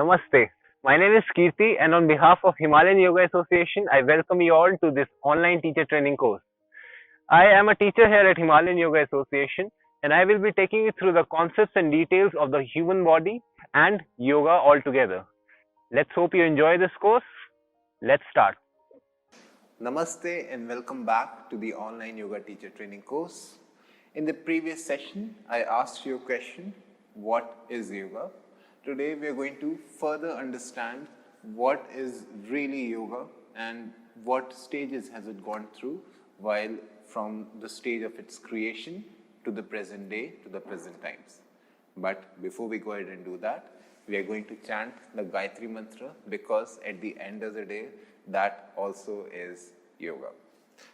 Namaste. My name is Kirti, and on behalf of Himalayan Yoga Association, I welcome you all to this online teacher training course. I am a teacher here at Himalayan Yoga Association, and I will be taking you through the concepts and details of the human body and yoga altogether. Let's hope you enjoy this course. Let's start. Namaste and welcome back to the online yoga teacher training course. In the previous session, I asked you a question, what is yoga? Today we are going to further understand what is really yoga and what stages has it gone through while from the stage of its creation to the present day, to the present times. But before we go ahead and do that, we are going to chant the Gayatri Mantra because at the end of the day, that also is yoga.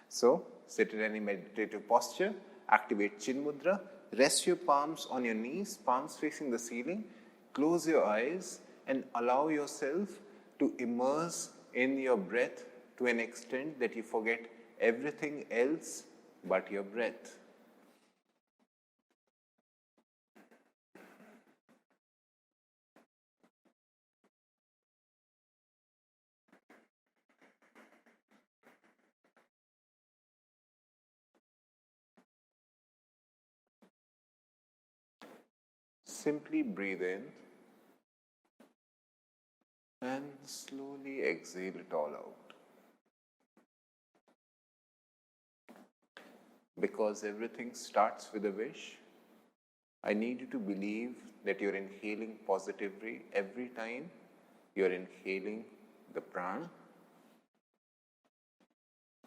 So, sit in any meditative posture, activate Chin Mudra, rest your palms on your knees, palms facing the ceiling, close your eyes and allow yourself to immerse in your breath to an extent that you forget everything else but your breath. Simply breathe in and slowly exhale it all out. Because everything starts with a wish, I need you to believe that you're inhaling positively every time you're inhaling the prana.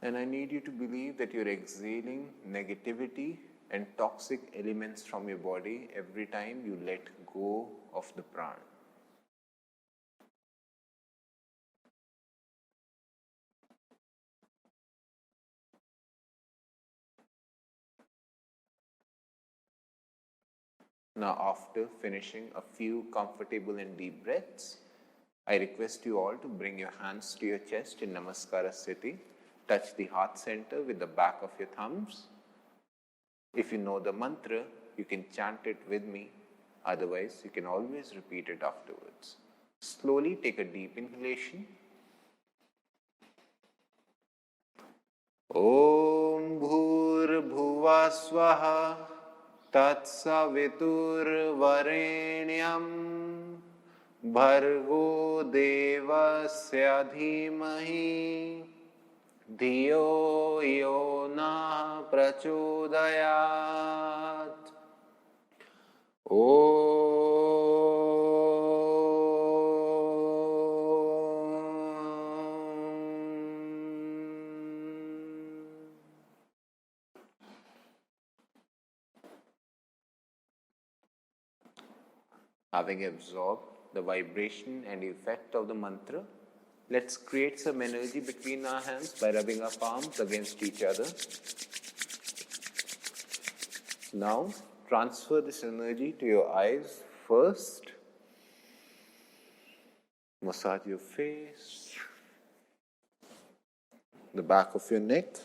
And I need you to believe that you're exhaling negativity and toxic elements from your body every time you let go of the prana. Now, after finishing a few comfortable and deep breaths, I request you all to bring your hands to your chest in Namaskara Sthiti. Touch the heart center with the back of your thumbs. If you know the mantra, you can chant it with me. Otherwise, you can always repeat it afterwards. Slowly take a deep inhalation. Om Bhur Bhuva Swaha Tatsaviturvarenyam Bhargo Devasya Dhimahi Dhiyo Yo Na Prachodayat. Having absorbed the vibration and effect of the mantra, let's create some energy between our hands by rubbing our palms against each other. Now, transfer this energy to your eyes first. Massage your face, the back of your neck,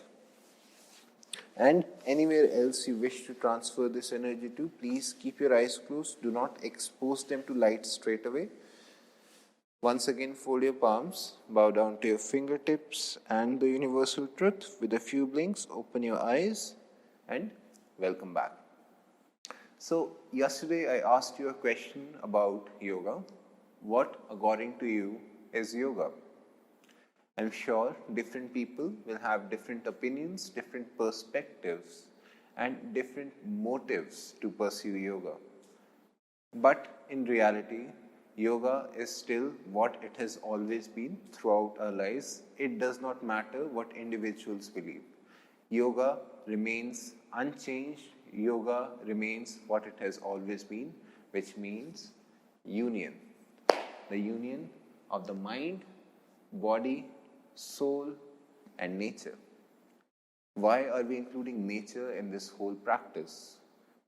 and anywhere else you wish to transfer this energy to. Please keep your eyes closed. Do not expose them to light straight away. Once again, fold your palms, bow down to your fingertips and the universal truth. With a few blinks, open your eyes and welcome back. So, yesterday I asked you a question about yoga. What, according to you, is yoga? I'm sure different people will have different opinions, different perspectives, and different motives to pursue yoga. But in reality, yoga is still what it has always been throughout our lives. It does not matter what individuals believe. Yoga remains unchanged. Yoga remains what it has always been, which means union. The union of the mind, body, soul, and nature. Why are we including nature in this whole practice?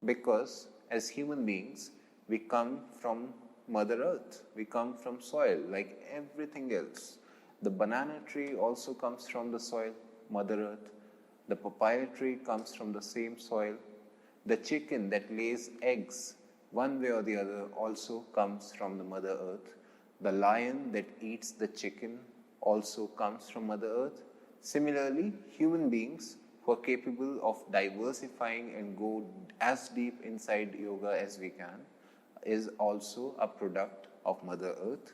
Because as human beings, we come from Mother Earth. We come from soil like everything else. The banana tree also comes from the soil, Mother Earth. The papaya tree comes from the same soil. The chicken that lays eggs, one way or the other, also comes from the Mother Earth. the lion that eats the chicken also comes from Mother Earth. Similarly, human beings who are capable of diversifying and go as deep inside yoga as we can is also a product of Mother Earth.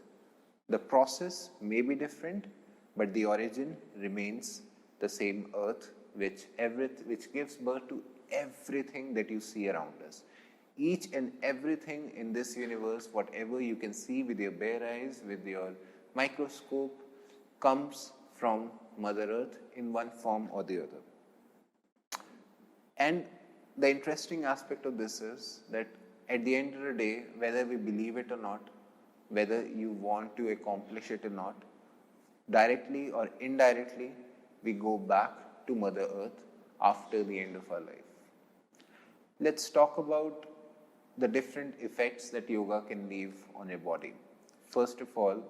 The process may be different, but the origin remains the same Earth, which gives birth to everything that you see around us. Each and everything in this universe, whatever you can see with your bare eyes, with your microscope, comes from Mother Earth in one form or the other. And the interesting aspect of this is that at the end of the day, whether we believe it or not, whether you want to accomplish it or not, directly or indirectly, we go back to Mother Earth after the end of our life. Let's talk about the different effects that yoga can leave on your body. First of all,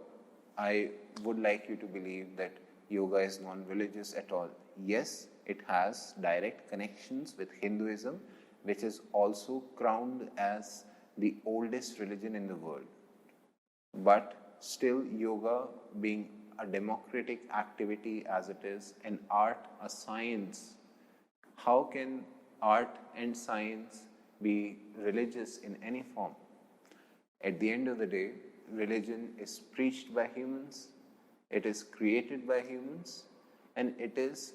I would like you to believe that yoga is non-religious at all. Yes, it has direct connections with Hinduism, which is also crowned as the oldest religion in the world. But still, yoga being a democratic activity as it is, an art, a science, how can art and science be religious in any form? At the end of the day, religion is preached by humans, it is created by humans, and it is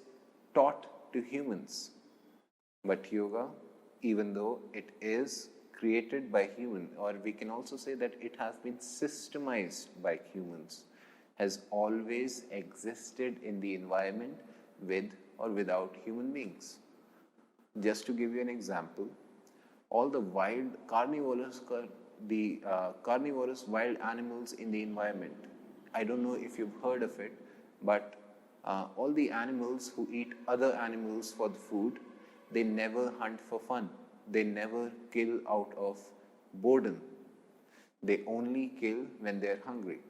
taught to humans. But yoga, even though it is created by humans, or we can also say that it has been systemized by humans, has always existed in the environment with or without human beings. Just to give you an example, all the wild carnivorous wild animals in the environment, I don't know if you've heard of it, but all the animals who eat other animals for the food, they never hunt for fun. They never kill out of boredom. They only kill when they're hungry.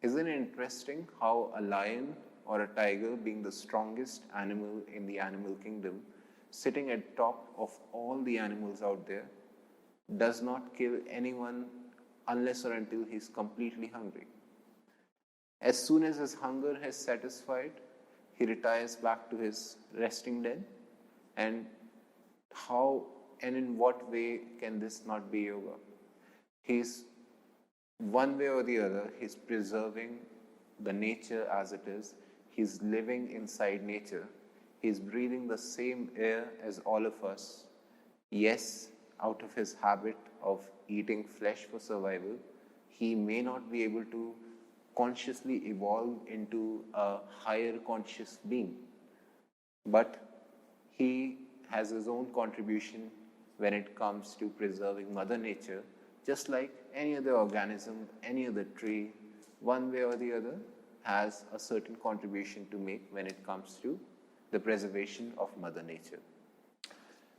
Isn't it interesting how a lion or a tiger, being the strongest animal in the animal kingdom, sitting at top of all the animals out there, does not kill anyone unless or until he's completely hungry. As soon as his hunger has satisfied, he retires back to his resting den. And how and in what way can this not be yoga? He's one way or the other, he's preserving the nature as it is. He's living inside nature. He's breathing the same air as all of us. Yes, out of his habit of eating flesh for survival, he may not be able to consciously evolve into a higher conscious being, but he has his own contribution when it comes to preserving Mother Nature, just like any other organism, any other tree, one way or the other, has a certain contribution to make when it comes to the preservation of Mother Nature.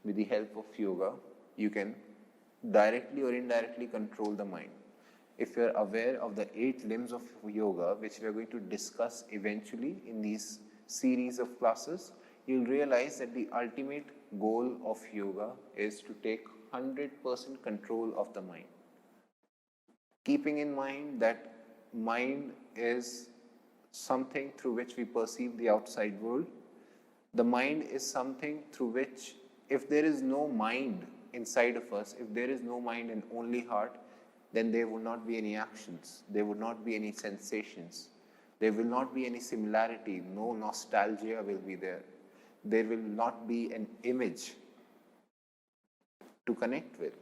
With the help of yoga, you can directly or indirectly control the mind. If you're aware of the 8 limbs of yoga, which we are going to discuss eventually in these series of classes, you'll realize that the ultimate goal of yoga is to take 100% control of the mind. Keeping in mind that mind is something through which we perceive the outside world. The mind is something through which, if there is no mind inside of us, if there is no mind and only heart, then there will not be any actions, there will not be any sensations, there will not be any similarity, no nostalgia will be there. There will not be an image to connect with.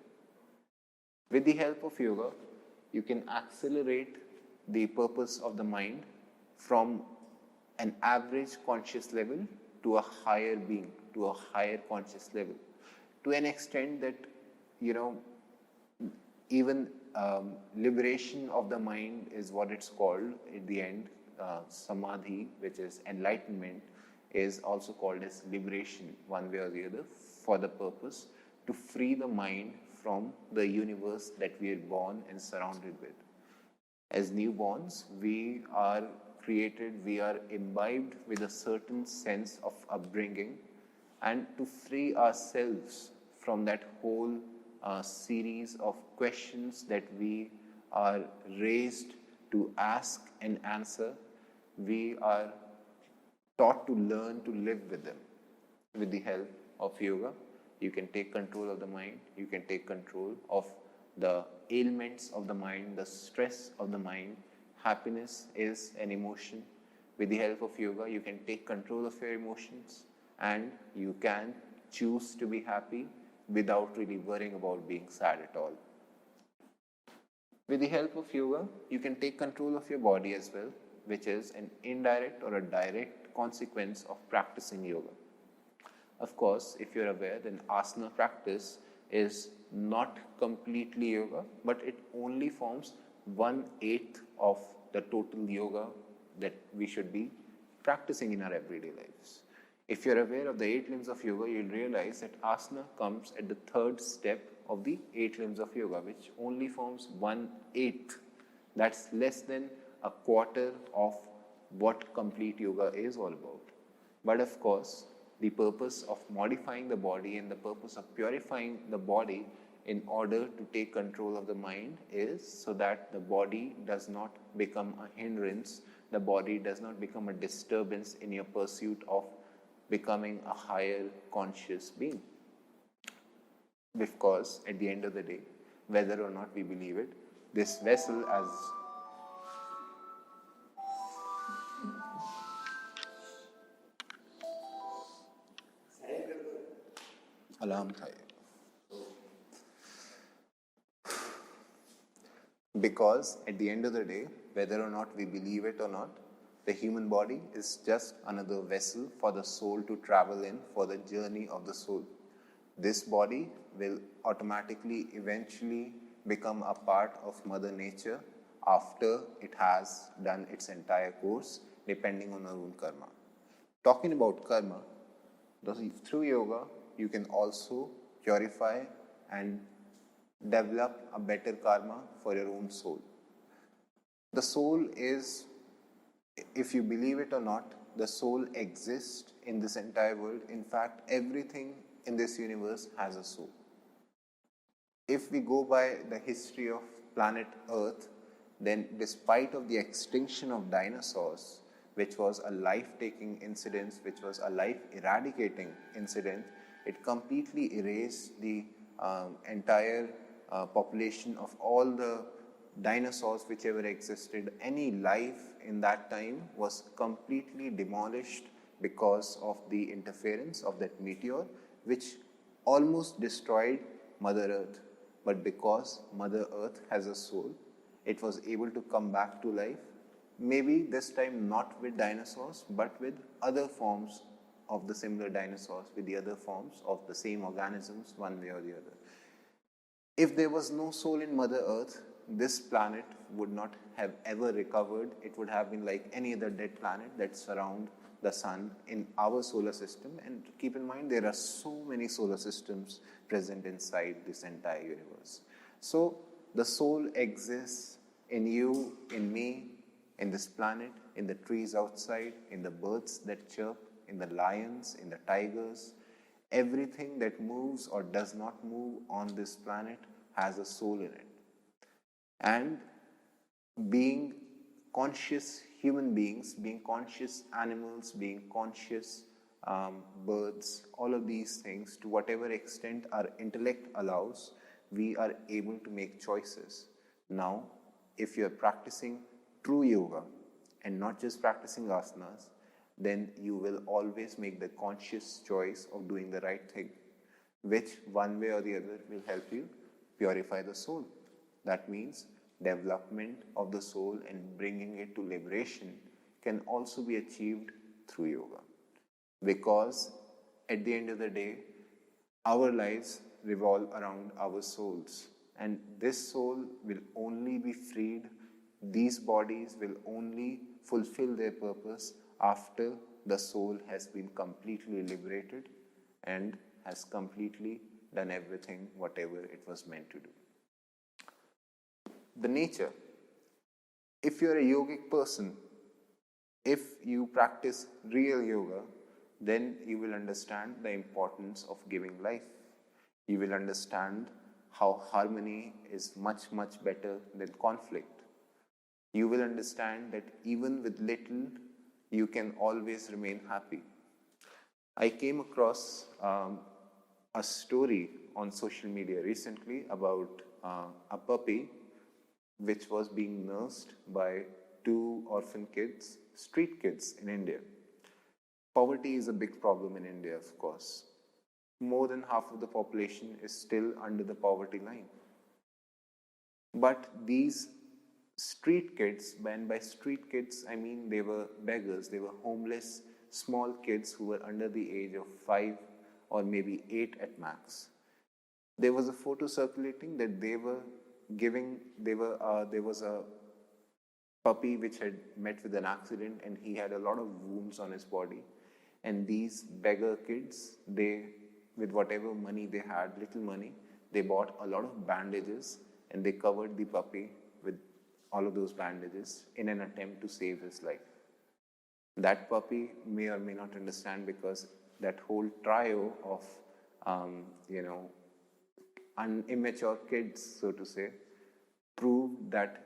With the help of yoga, you can accelerate the purpose of the mind from an average conscious level to a higher being, to a higher conscious level, to an extent that, even liberation of the mind is what it's called at the end. Samadhi, which is enlightenment, is also called as liberation, one way or the other, for the purpose to free the mind from the universe that we are born and surrounded with. As newborns, we are created, we are imbibed with a certain sense of upbringing, and to free ourselves from that whole series of questions that we are raised to ask and answer. We are taught to learn to live with them. With the help of yoga, you can take control of the mind, you can take control of the ailments of the mind, the stress of the mind. Happiness is an emotion. With the help of yoga, you can take control of your emotions and you can choose to be happy without really worrying about being sad at all. With the help of yoga, you can take control of your body as well, which is an indirect or a direct consequence of practicing yoga. Of course, if you're aware, then asana practice is not completely yoga, but it only forms 1/8 of the total yoga that we should be practicing in our everyday lives. If you're aware of the 8 limbs of yoga, you'll realize that asana comes at the 3rd step of the 8 limbs of yoga, which only forms 1/8. That's less than a quarter of what complete yoga is all about. But of course, the purpose of modifying the body and the purpose of purifying the body in order to take control of the mind is so that the body does not become a hindrance, the body does not become a disturbance in your pursuit of becoming a higher conscious being. Because at the end of the day, whether or not we believe it, this vessel as alarm tha ye. Because at the end of the day, whether or not we believe it or not, the human body is just another vessel for the soul to travel in for the journey of the soul. This body will automatically eventually become a part of Mother Nature after it has done its entire course, depending on our own karma. Talking about karma, through yoga, you can also purify and develop a better karma for your own soul. The soul is, if you believe it or not, the soul exists in this entire world. In fact, everything in this universe has a soul. If we go by the history of planet Earth, then despite of the extinction of dinosaurs, which was a life-taking incident, which was a life-eradicating incident, it completely erased the entire population of all the dinosaurs which ever existed. Any life in that time was completely demolished because of the interference of that meteor, which almost destroyed Mother Earth. But because Mother Earth has a soul, it was able to come back to life. Maybe this time not with dinosaurs, but with other forms of the similar dinosaurs, with the other forms of the same organisms, one way or the other. If there was no soul in Mother Earth, this planet would not have ever recovered. It would have been like any other dead planet that surround the sun in our solar system. And keep in mind, there are so many solar systems present inside this entire universe. So the soul exists in you, in me, in this planet, in the trees outside, in the birds that chirp, in the lions, in the tigers. Everything that moves or does not move on this planet has a soul in it. And being conscious human beings, being conscious animals, being conscious birds, all of these things, to whatever extent our intellect allows, we are able to make choices. Now, if you are practicing true yoga and not just practicing asanas, then you will always make the conscious choice of doing the right thing, which one way or the other will help you purify the soul. That means development of the soul and bringing it to liberation can also be achieved through yoga. Because at the end of the day, our lives revolve around our souls. And this soul will only be freed, these bodies will only fulfill their purpose after the soul has been completely liberated and has completely done everything whatever it was meant to do. The nature. If you're a yogic person, if you practice real yoga, then you will understand the importance of giving life. You will understand how harmony is much, much better than conflict. you will understand that even with little, you can always remain happy. I came across a story on social media recently about a puppy which was being nursed by two orphan kids, street kids in India. Poverty is a big problem in India, of course. More than half of the population is still under the poverty line. But these street kids, and by street kids, I mean they were beggars, they were homeless, small kids who were under the age of 5 or maybe 8 at max. There was a photo circulating that there was a puppy which had met with an accident and he had a lot of wounds on his body. And these beggar kids, with whatever money they had, little money, they bought a lot of bandages and they covered the puppy with all of those bandages in an attempt to save his life. That puppy may or may not understand, because that whole trio of, immature kids, so to say, proved that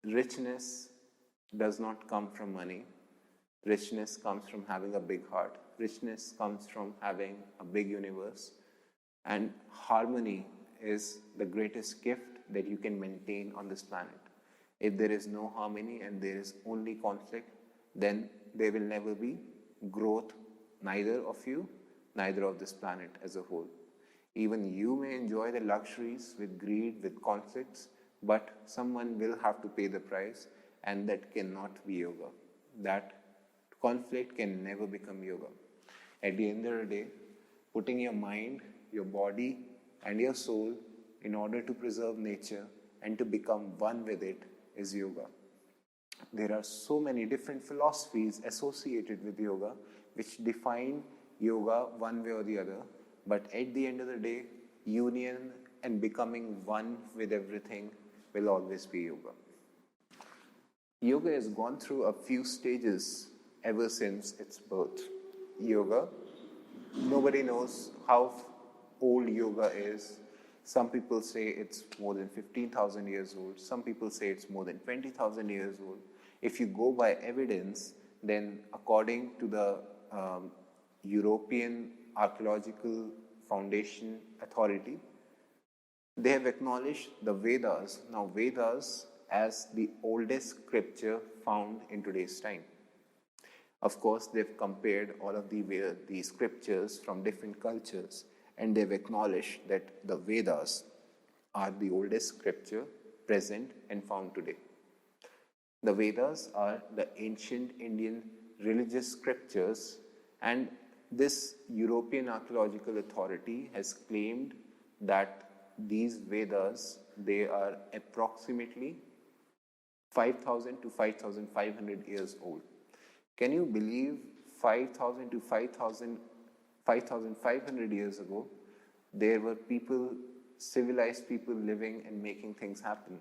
richness does not come from money. Richness comes from having a big heart. Richness comes from having a big universe. And harmony is the greatest gift that you can maintain on this planet. If there is no harmony and there is only conflict, then there will never be growth, neither of you, neither of this planet as a whole. Even you may enjoy the luxuries with greed, with conflicts, but someone will have to pay the price, and that cannot be yoga. That conflict can never become yoga. At the end of the day, putting your mind, your body, and your soul in order to preserve nature and to become one with it is yoga. There are so many different philosophies associated with yoga which define yoga one way or the other, but at the end of the day, union and becoming one with everything will always be yoga. Yoga has gone through a few stages ever since its birth. Yoga, nobody knows how old yoga is. Some people say it's more than 15,000 years old. Some people say it's more than 20,000 years old. If you go by evidence, then according to the European Archaeological Foundation Authority, they have acknowledged the Vedas. Now, Vedas as the oldest scripture found in today's time. Of course, they've compared all of the scriptures from different cultures, and they've acknowledged that the Vedas are the oldest scripture present and found today. The Vedas are the ancient Indian religious scriptures, and this European Archaeological Authority has claimed that these Vedas, they are approximately 5,000 to 5,500 years old. Can you believe 5,000 to 5,500 years ago, there were people, civilized people living and making things happen?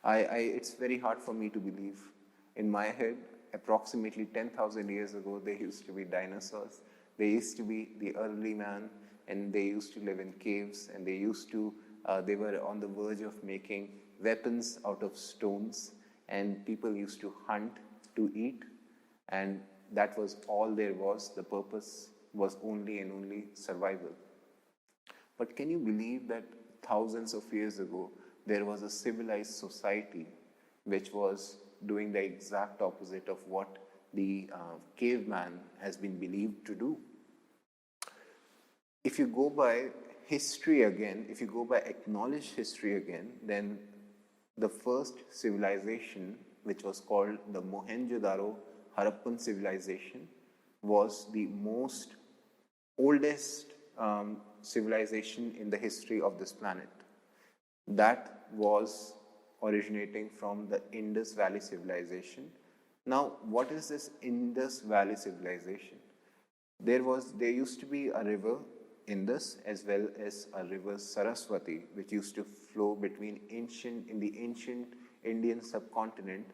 It's very hard for me to believe. In my head, approximately 10,000 years ago, there used to be dinosaurs. There used to be the early man, and they used to live in caves, and they were on the verge of making weapons out of stones, and people used to hunt to eat, and that was all there was. The purpose was only and only survival. But can you believe that thousands of years ago, there was a civilized society which was doing the exact opposite of what the caveman has been believed to do? If you go by history again, if you go by acknowledged history again, then the first civilization, which was called the Mohenjo-Daro Harappan civilization, was the most oldest civilization in the history of this planet. That was originating from the Indus Valley civilization. Now, what is this Indus Valley civilization? There used to be a river Indus as well as a river Saraswati, which used to flow between in the ancient Indian subcontinent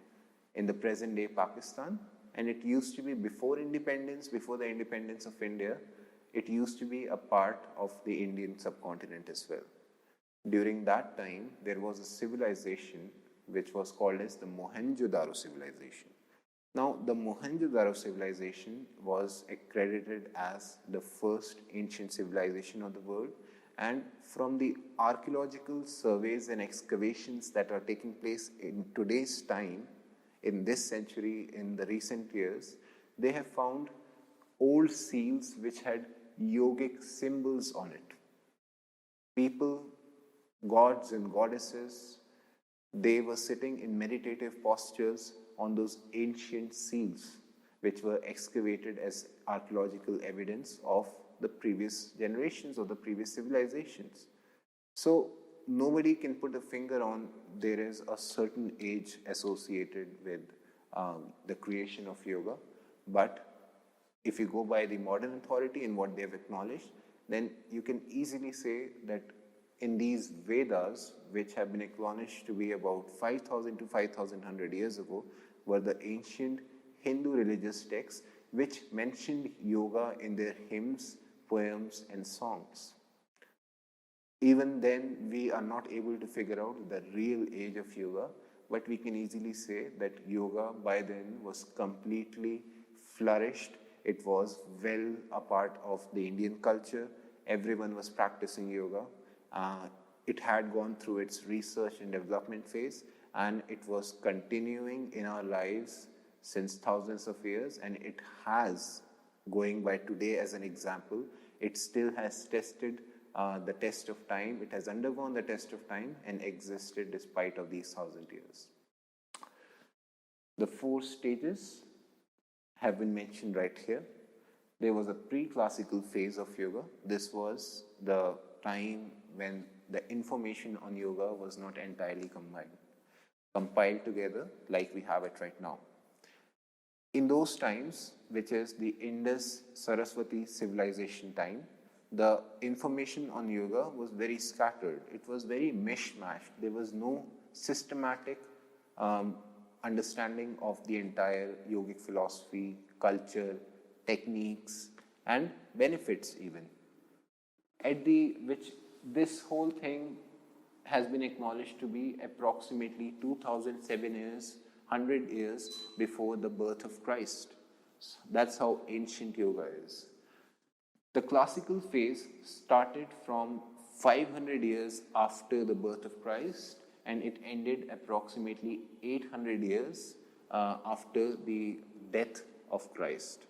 in the present day Pakistan, and it used to be before the independence of India, it used to be a part of the Indian subcontinent as well. During that time, there was a civilization which was called as the Mohenjo-Daro Civilization. Now, the Mohenjo-Daro Civilization was accredited as the first ancient civilization of the world, and from the archaeological surveys and excavations that are taking place in today's time, in this century, in the recent years, they have found old seals which had yogic symbols on it. People, gods and goddesses, they were sitting in meditative postures on those ancient seals which were excavated as archaeological evidence of the previous generations or the previous civilizations. So nobody can put a finger on there is a certain age associated with the creation of yoga, but if you go by the modern authority and what they have acknowledged, then you can easily say that in these Vedas, which have been acknowledged to be about 5,000 to 5,100 years ago, were the ancient Hindu religious texts which mentioned yoga in their hymns, poems, and songs. Even then, we are not able to figure out the real age of yoga, but we can easily say that yoga by then was completely flourished. It was well a part of the Indian culture. Everyone was practicing yoga. It had gone through its research and development phase, and it was continuing in our lives since thousands of years, and it has, going by today as an example, it still has tested the test of time. It has undergone the test of time and existed despite of these 1,000 years. The 4 stages have been mentioned right here. There was a pre-classical phase of yoga. This was the time when the information on yoga was not entirely compiled together like we have it right now. In those times, which is the Indus Saraswati civilization time, the information on yoga was very scattered. It was very mishmashed. There was no systematic understanding of the entire yogic philosophy, culture, techniques, and benefits even. Which this whole thing has been acknowledged to be approximately 2,700 years before the birth of Christ. So that's how ancient yoga is. The classical phase started from 500 years after the birth of Christ, and it ended approximately 800 years after the death of Christ.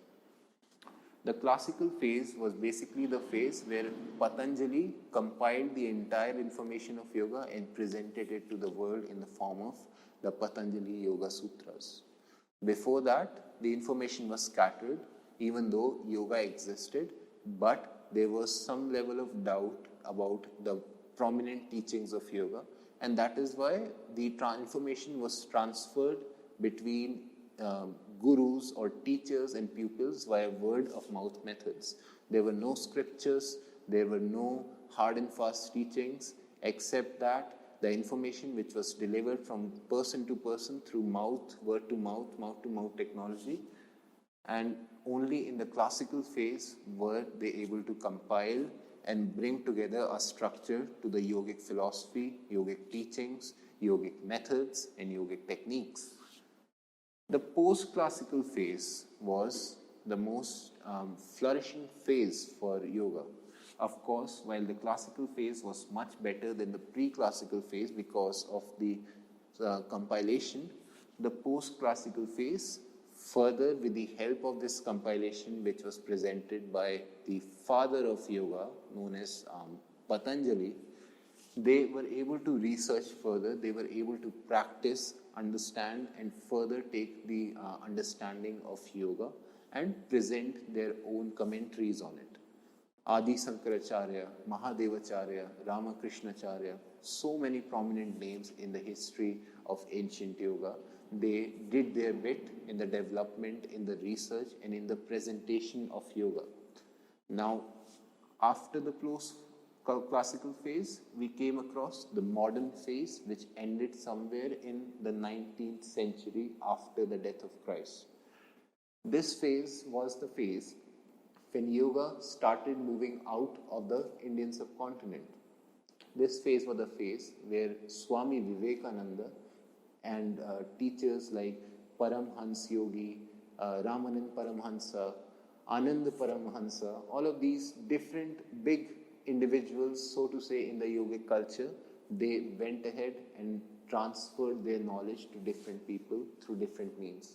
The classical phase was basically the phase where Patanjali compiled the entire information of yoga and presented it to the world in the form of the Patanjali Yoga Sutras. Before that, the information was scattered, even though yoga existed, but there was some level of doubt about the prominent teachings of yoga, and that is why the information was transferred between gurus or teachers and pupils via word of mouth methods. There were no scriptures, there were no hard and fast teachings, except that the information which was delivered from person to person through word to mouth technology, and only in the classical phase were they able to compile and bring together a structure to the yogic philosophy, yogic teachings, yogic methods, and yogic techniques. The post-classical phase was the most flourishing phase for yoga. Of course, while the classical phase was much better than the pre-classical phase because of the compilation, the post-classical phase, further with the help of this compilation which was presented by the father of yoga known as Patanjali, they were able to research further, they were able to practice, understand, and further take the understanding of yoga and present their own commentaries on it. Adi Sankaracharya, Mahadevacharya, Ramakrishnacharya, so many prominent names in the history of ancient yoga. They did their bit in the development, in the research, and in the presentation of yoga. Now, after the classical phase, we came across the modern phase, which ended somewhere in the 19th century after the death of Christ. This phase was the phase when yoga started moving out of the Indian subcontinent. This phase was the phase where Swami Vivekananda and teachers like Paramhans Yogi, Ramanan Paramhansa, Anand Paramhansa, all of these different big individuals, so to say, in the yogic culture, they went ahead and transferred their knowledge to different people through different means.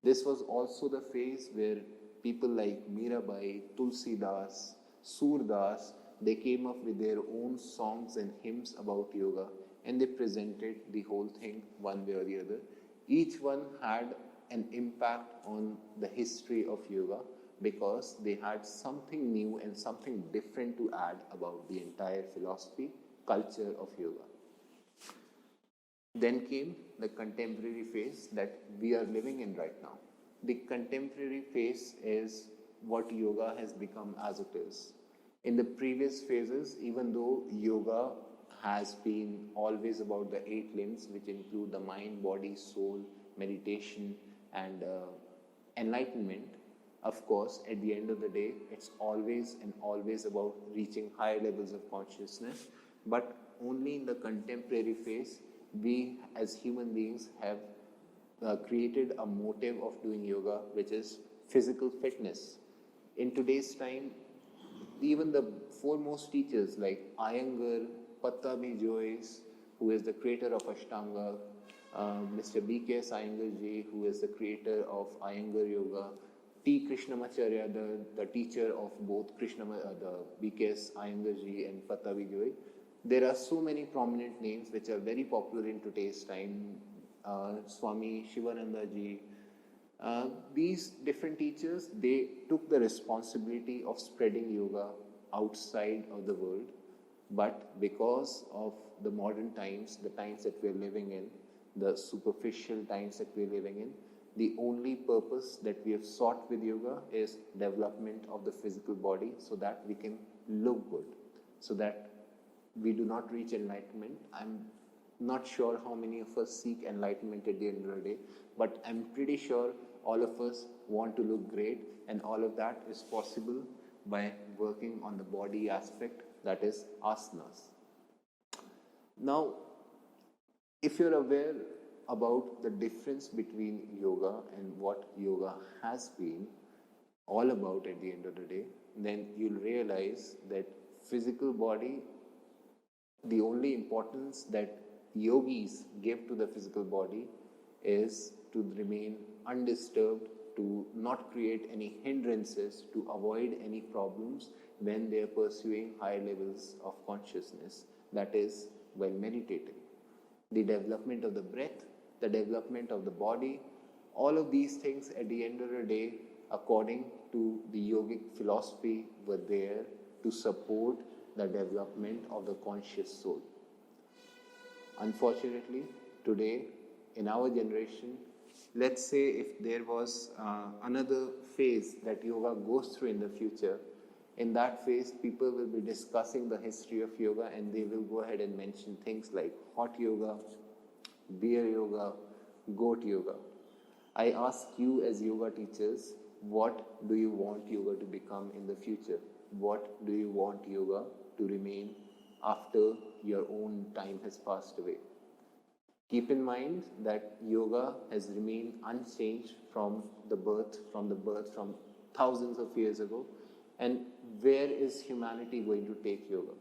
This was also the phase where people like Mirabai, Tulsidas, Surdas, they came up with their own songs and hymns about yoga, and they presented the whole thing one way or the other. Each one had an impact on the history of yoga because they had something new and something different to add about the entire philosophy, culture of yoga. Then came the contemporary phase that we are living in right now. The contemporary phase is what yoga has become as it is. In the previous phases, even though yoga has been always about the 8 limbs, which include the mind, body, soul, meditation, and enlightenment, of course, at the end of the day, it's always and always about reaching higher levels of consciousness. But only in the contemporary phase, we as human beings have created a motive of doing yoga, which is physical fitness. In today's time, even the foremost teachers like Iyengar, Pattabhi Jois, who is the creator of Ashtanga, Mr. 𝐓𝐵𝐾𝐸, who is the creator of Iyengar Yoga, T. Krishnamacharya, the teacher of both the 𝐓𝐵𝐾𝐸, Iyengar and Pattabhi Jois. There are so many prominent names which are very popular in today's time. Swami Shivananda ji. These different teachers, they took the responsibility of spreading yoga outside of the world. But because of the modern times, the times that we're living in, the superficial times that we're living in, the only purpose that we have sought with yoga is development of the physical body so that we can look good, so that we do not reach enlightenment. I'm not sure how many of us seek enlightenment at the end of the day, but I'm pretty sure all of us want to look great, and all of that is possible by working on the body aspect, that is asanas. Now, if you're aware about the difference between yoga and what yoga has been all about at the end of the day, then you'll realize that physical body, the only importance that yogis give to the physical body is to remain undisturbed, to not create any hindrances, to avoid any problems when they are pursuing higher levels of consciousness, that is, while meditating. The development of the breath, the development of the body, all of these things at the end of the day, according to the yogic philosophy, were there to support the development of the conscious soul. Unfortunately, today, in our generation, let's say if there was another phase that yoga goes through in the future, in that phase, people will be discussing the history of yoga, and they will go ahead and mention things like hot yoga, beer yoga, goat yoga. I ask you as yoga teachers, what do you want yoga to become in the future? What do you want yoga to remain after your own time has passed away? Keep in mind that yoga has remained unchanged from thousands of years ago. And where is humanity going to take yoga?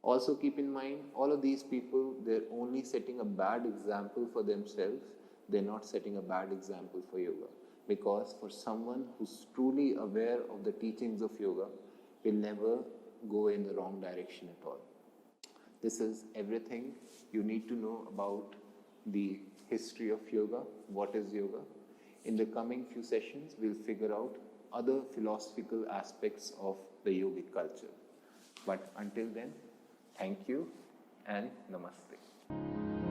Also keep in mind, all of these people, they're only setting a bad example for themselves. They're not setting a bad example for yoga. Because for someone who's truly aware of the teachings of yoga, will never go in the wrong direction at all. This is everything you need to know about the history of yoga, what is yoga. In the coming few sessions, we'll figure out other philosophical aspects of the yogic culture. But until then, thank you and namaste.